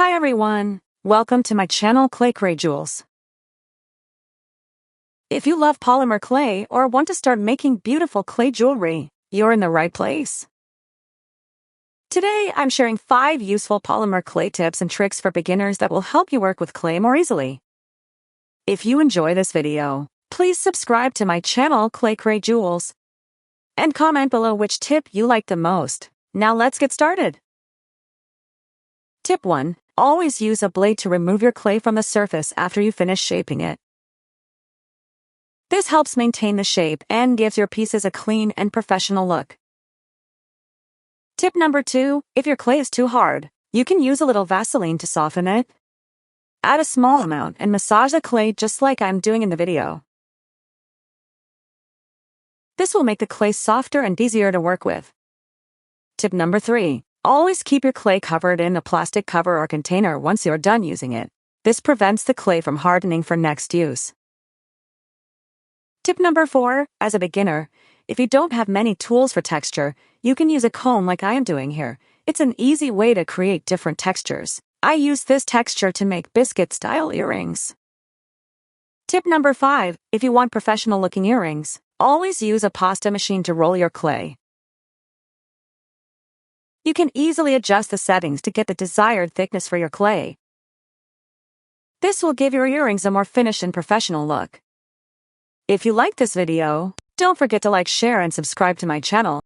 Hi everyone! Welcome to my channel Clay Jewels. If you love polymer clay or want to start making beautiful clay jewelry, you're in the right place. Today I'm sharing 5 useful polymer clay tips and tricks for beginners that will help you work with clay more easily. If you enjoy this video, please subscribe to my channel Clay Jewels and comment below which tip you like the most. Now let's get started. Tip 1. Always use a blade to remove your clay from the surface after you finish shaping it. This helps maintain the shape and gives your pieces a clean and professional look. Tip number 2. If your clay is too hard, you can use a little Vaseline to soften it. Add a small amount and massage the clay just like I'm doing in the video. This will make the clay softer and easier to work with. Tip number 3. Always keep your clay covered in a plastic cover or container once you're done using it. This prevents the clay from hardening for next use. Tip number 4. As a beginner, if you don't have many tools for texture, you can use a comb like I am doing here. It's an easy way to create different textures. I use this texture to make biscuit-style earrings. Tip number 5. If you want professional-looking earrings, always use a pasta machine to roll your clay. You can easily adjust the settings to get the desired thickness for your clay. This will give your earrings a more finished and professional look. If you like this video, don't forget to like, share, and subscribe to my channel.